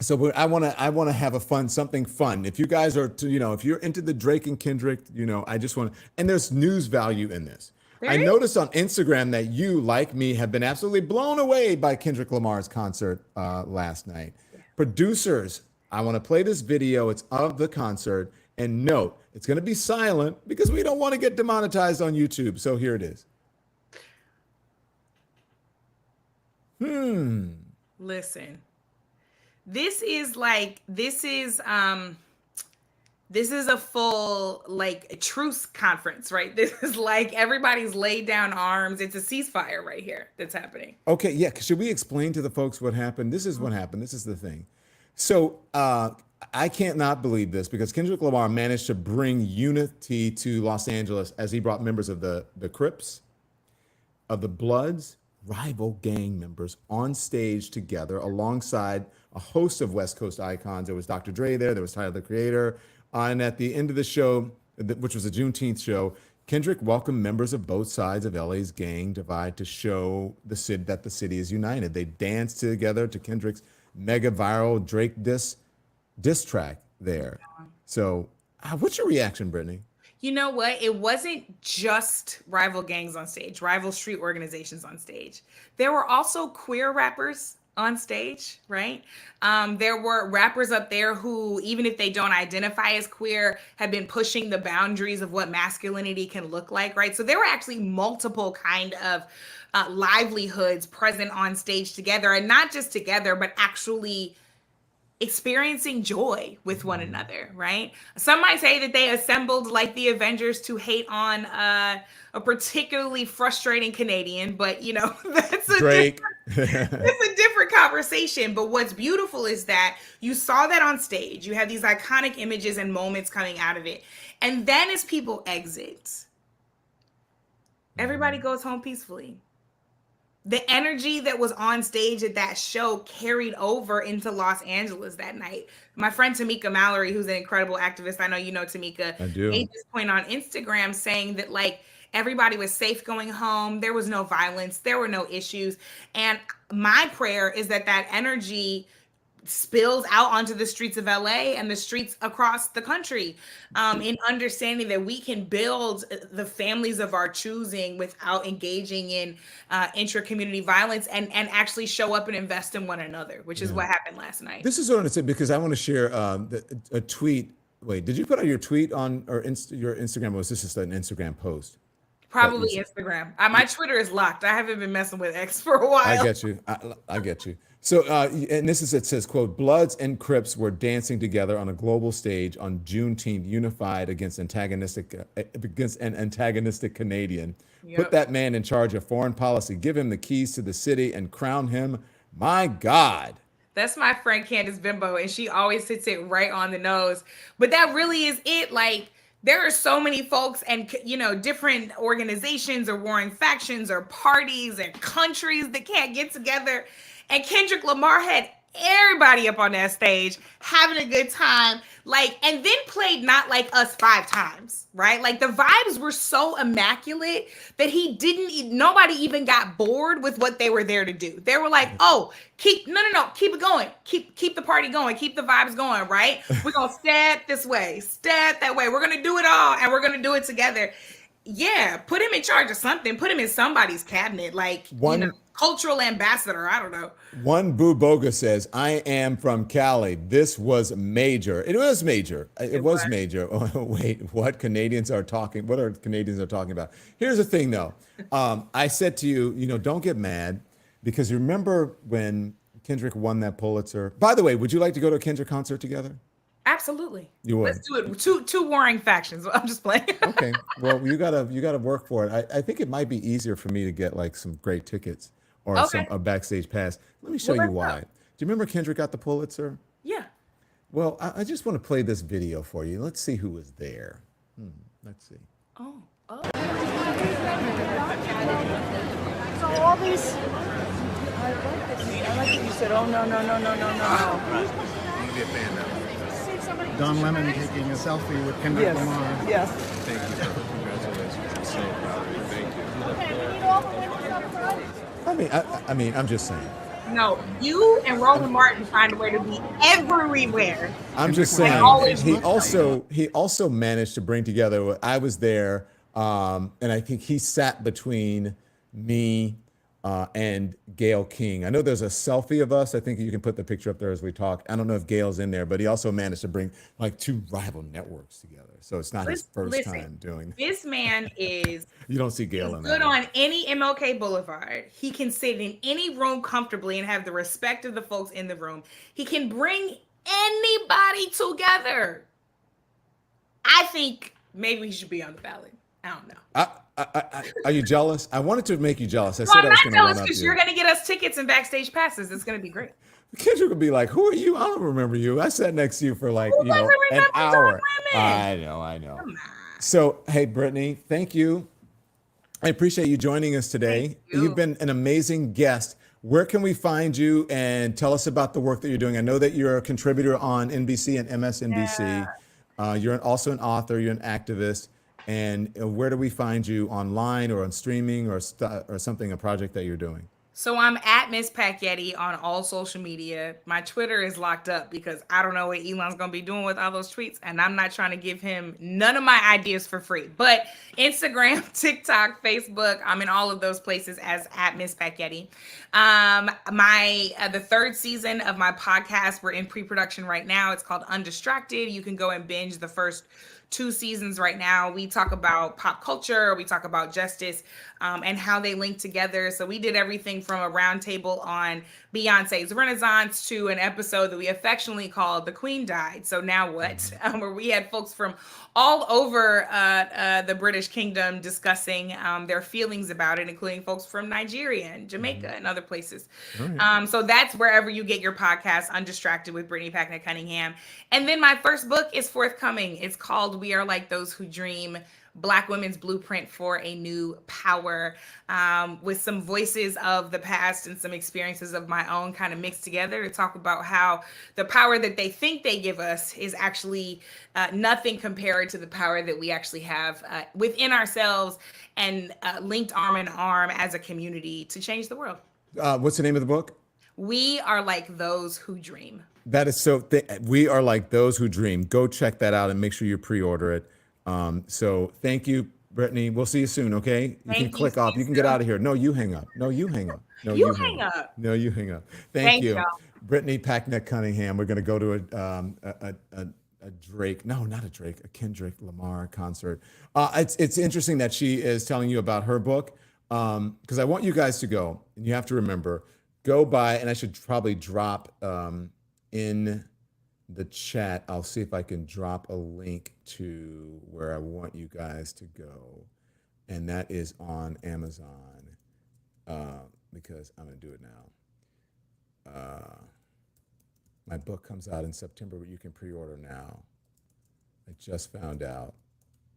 A: So I want to have something fun. If you guys are, if you're into the Drake and Kendrick, I just want to, and there's news value in this. I noticed on Instagram that you, like me, have been absolutely blown away by Kendrick Lamar's concert last night. Yeah. Producers, I want to play this video. It's of the concert, and note, it's going to be silent because we don't want to get demonetized on YouTube. So here it is.
B: Listen, this is a full truce conference, right? This is like everybody's laid down arms. It's a ceasefire right here that's happening.
A: Okay, yeah. Should we explain to the folks what happened? This is what happened. This is the thing. So I can't not believe this, because Kendrick Lamar managed to bring unity to Los Angeles as he brought members of the Crips, of the Bloods, rival gang members on stage together alongside a host of West Coast icons. There was Dr. Dre there was Tyler, the Creator. And at the end of the show, which was a Juneteenth show, Kendrick welcomed members of both sides of LA's gang divide to show that the city is united. They danced together to Kendrick's mega viral Drake diss track there. So what's your reaction, Brittany?
B: You know what? It wasn't just rival gangs on stage, rival street organizations on stage. There were also queer rappers on stage, right? There were rappers up there who, even if they don't identify as queer, have been pushing the boundaries of what masculinity can look like, right? So there were actually multiple kind of livelihoods present on stage together, and not just together, but actually experiencing joy with one another, right? Some might say that they assembled like the Avengers to hate on a particularly frustrating Canadian, but that's a
A: Drake.
B: It's a different conversation. But what's beautiful is that you saw that on stage. You have these iconic images and moments coming out of it. And then as people exit, everybody goes home peacefully. The energy that was on stage at that show carried over into Los Angeles that night. My friend Tamika Mallory, who's an incredible activist, I know you know Tamika,
A: I do,
B: made this point on Instagram saying that everybody was safe going home. There was no violence. There were no issues. And my prayer is that energy spills out onto the streets of LA and the streets across the country, in understanding that we can build the families of our choosing without engaging in intra-community violence, and actually show up and invest in one another, which is what happened last night.
A: This is what I want to say, because I want to share a tweet. Wait, did you put out your tweet on your Instagram, or was this just an Instagram post?
B: Probably Instagram. My Twitter is locked. I haven't been messing with X for a while.
A: I get you. I get you. So, and it says, quote, Bloods and Crips were dancing together on a global stage on Juneteenth, unified against an antagonistic Canadian.
B: Yep.
A: Put that man in charge of foreign policy, give him the keys to the city, and crown him. My God.
B: That's my friend Candace Bimbo, and she always hits it right on the nose. But that really is it. There are so many folks and, different organizations or warring factions or parties and countries that can't get together. And Kendrick Lamar had everybody up on that stage having a good time, and then played Not Like Us 5 times, right? The vibes were so immaculate that nobody even got bored with what they were there to do. They were like, oh, keep it going. Keep the party going. Keep the vibes going, right? We're going to step this way, step that way. We're going to do it all, and we're going to do it together. Yeah, put him in charge of something. Put him in somebody's cabinet, cultural ambassador. I don't know.
A: One Boo Boga says, I am from Cali. This was major. It was major. It was major. Oh, wait, what are Canadians are talking about? Here's the thing, though. I said to you, don't get mad, because remember when Kendrick won that Pulitzer. By the way, would you like to go to a Kendrick concert together?
B: Absolutely.
A: You would.
B: Let's do it. Two warring factions. I'm just playing.
A: Okay. Well, you gotta work for it. I think it might be easier for me to get like some great tickets or
B: Okay.
A: a backstage pass. Let me show
B: Well,
A: you
B: let's
A: why.
B: go.
A: Do you remember Kendrick got the Pulitzer?
B: Yeah.
A: Well, I just want to play this video for you. Let's see who was there. Let's see.
B: Oh.
H: So all these. I like this. I like that you said, oh, no.
A: I'm gonna be a fan now.
I: Don Lemon taking a selfie with Kendrick Lamar.
H: Yes.
A: Thank you. Congratulations. I'm so proud of you. Thank you.
H: Okay, we need all the women up front.
A: I mean, I'm just saying.
B: No, you and Roland Martin find a way to be everywhere.
A: I'm just saying.
B: always
A: He
B: look
A: also managed to bring together. I was there, and I think he sat between me and Gayle King. I know there's a selfie of us. I think you can put the picture up there as we talk. I don't know if Gail's in there, but he also managed to bring like two rival networks together. So it's not his first time doing.
B: This man is
A: You don't see Gail in that.
B: good on any MLK Boulevard. He can sit in any room comfortably and have the respect of the folks in the room. He can bring anybody together. I think maybe he should be on the ballot. I don't know.
A: Are you jealous? I wanted to make you jealous. I
B: No,
A: said
B: I'm
A: I was
B: not
A: going to
B: jealous
A: run up
B: because
A: you.
B: you're going to get us tickets and backstage passes. It's going to be great.
A: Kendrick would be like, "Who are you? I don't remember you. I sat next to you for like
B: Who doesn't
A: an
B: remember Don
A: hour."
B: Lemon?
A: I know.
B: Come on.
A: So, hey, Brittany, thank you. I appreciate you joining us today.
B: Thank you.
A: You've been an amazing guest. Where can we find you and tell us about the work that you're doing? I know that you're a contributor on NBC and MSNBC. You're also an author. You're an activist. And where do we find you online or on streaming or something, a project that you're doing?
B: So I'm at Miss Packnett on all social media. My Twitter is locked up because I don't know what Elon's going to be doing with all those tweets. And I'm not trying to give him none of my ideas for free. But Instagram, TikTok, Facebook, I'm in all of those places as at Miss Packnett. The third season of my podcast, we're in pre-production right now. It's called Undistracted. You can go and binge the first 2 seasons right now. We talk about pop culture, we talk about justice, and how they link together. So we did everything from a roundtable on Beyonce's Renaissance to an episode that we affectionately called The Queen Died. So now what? Where we had folks from all over the British Kingdom discussing their feelings about it, including folks from Nigeria and Jamaica and other places. So that's wherever you get your podcast, Undistracted with Brittany Packnett Cunningham. And then my first book is forthcoming. It's called We Are Like Those Who Dream, Black Women's Blueprint for a New Power, with some voices of the past and some experiences of my own kind of mixed together to talk about how the power that they think they give us is actually nothing compared to the power that we actually have within ourselves and linked arm in arm as a community to change the world.
A: What's the name of the book?
B: We Are Like Those Who Dream.
A: That is so. We are like those who dream. Go check that out and make sure you pre-order it. So thank you, Brittany. We'll see you soon. Okay. You can click off. You can get out of here. No, you hang up. No, you hang up. No,
B: You hang up.
A: No, you hang up. Thank
B: Thank
A: you,
B: y'all.
A: Brittany Packnett Cunningham. We're gonna go to a Drake. No, not a Drake. A Kendrick Lamar concert. It's interesting that she is telling you about her book. Because I want you guys to go, and you have to remember, go by, and I should probably drop in the chat. I'll see if I can drop a link to where I want you guys to go, and that is on Amazon, because I'm gonna do it now. My book comes out in September, but you can pre-order now. I just found out.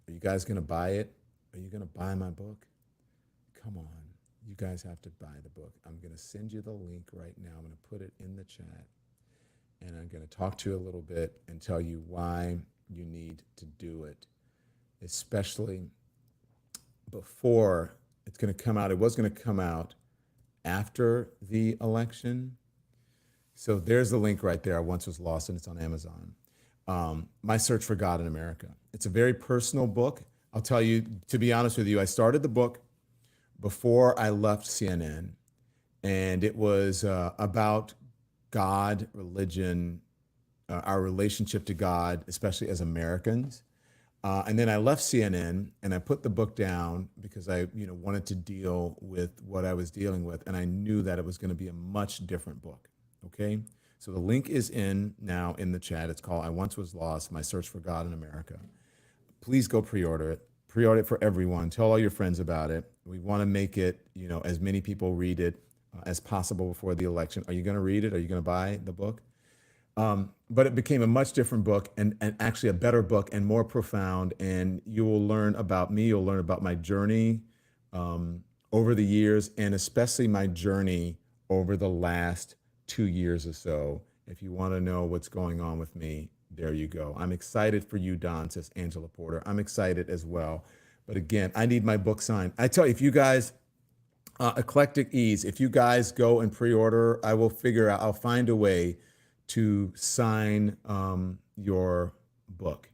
A: Are you guys gonna buy it? Are you gonna buy my book? Come on, you guys have to buy the book. I'm gonna send you the link right now. I'm gonna put it in the chat, and I'm gonna talk to you a little bit and tell you why you need to do it, especially before it's gonna come out. It was gonna come out after the election. So there's the link right there. I Once Was Lost, and it's on Amazon. My Search for God in America. It's a very personal book. I'll tell you, to be honest with you, I started the book before I left CNN, and it was about God, religion, our relationship to God, especially as Americans. And then I left CNN and I put the book down because I, wanted to deal with what I was dealing with, and I knew that it was going to be a much different book. Okay. So the link is now in the chat. It's called I Once Was Lost, My Search for God in America. Please go pre-order it. Pre-order it for everyone. Tell all your friends about it. We want to make it, as many people read it as possible before the election. Are you going to read it? Are you going to buy the book? But it became a much different book and actually a better book and more profound. And you will learn about me. You'll learn about my journey over the years, and especially my journey over the last 2 years or so. If you want to know what's going on with me, there you go. I'm excited for you, Don, says Angela Porter. I'm excited as well. But again, I need my book signed. I tell you, if you guys, Eclectic Ease, if you guys go and pre-order, I'll find a way to sign your book.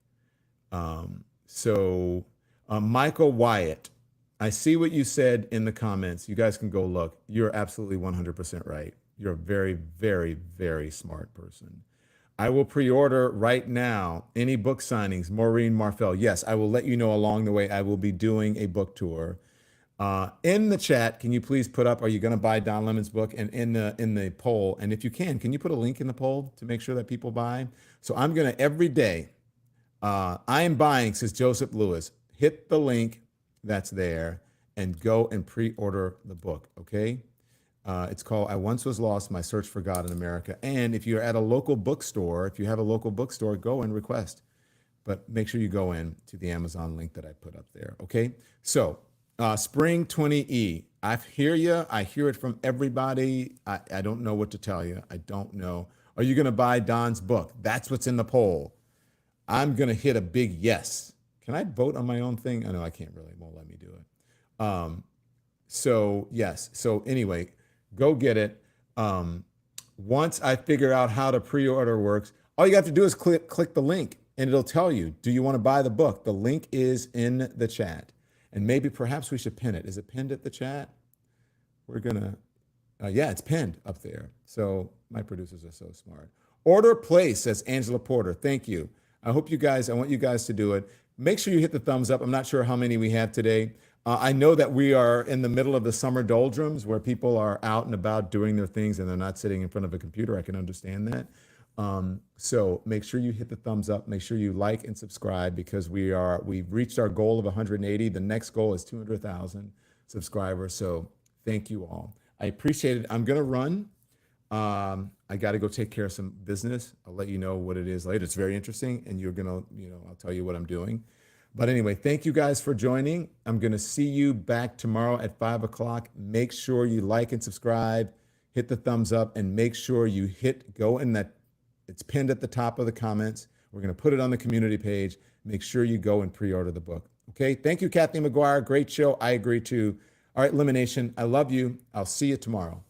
A: Michael Wyatt, I see what you said in the comments. You guys can go look. You're absolutely 100% right. You're a very, very, very smart person. I will pre-order right now any book signings. Maureen Marfell, yes, I will let you know along the way. I will be doing a book tour. In the chat, can you please put up, are you going to buy Don Lemon's book? And in the poll, and if you can you put a link in the poll to make sure that people buy? So I'm going to every day, I am buying, says Joseph Lewis. Hit the link that's there and go and pre-order the book, okay? It's called I Once Was Lost, My Search for God in America. And if you're at a local bookstore, if you have a local bookstore, go and request. But make sure you go in to the Amazon link that I put up there, okay? So, Spring 20E, I hear you. I hear it from everybody. I don't know what to tell you. I don't know. Are you going to buy Don's book? That's what's in the poll. I'm going to hit a big yes. Can I vote on my own thing? I know I can't really. It won't let me do it. So yes. So anyway, go get it. Once I figure out how to pre-order works, all you have to do is click the link and it'll tell you, do you want to buy the book? The link is in the chat. And maybe perhaps we should pin it. Is it pinned at the chat? We're gonna, yeah, it's pinned up there. So my producers are so smart. Order place, says Angela Porter. Thank you. I want you guys to do it. Make sure you hit the thumbs up. I'm not sure how many we have today. I know that we are in the middle of the summer doldrums where people are out and about doing their things and they're not sitting in front of a computer. I can understand that. So make sure you hit the thumbs up. Make sure you like and subscribe because we've reached our goal of 180. The next goal is 200,000 subscribers. So thank you all. I appreciate it. I'm going to run. I got to go take care of some business. I'll let you know what it is later. It's very interesting and you're going to, I'll tell you what I'm doing. But anyway, thank you guys for joining. I'm going to see you back tomorrow at 5 o'clock. Make sure you like and subscribe, hit the thumbs up, and make sure you go in that. It's pinned at the top of the comments. We're going to put it on the community page. Make sure you go and pre-order the book. Okay. Thank you, Kathy McGuire. Great show. I agree too. All right, Elimination. I love you. I'll see you tomorrow.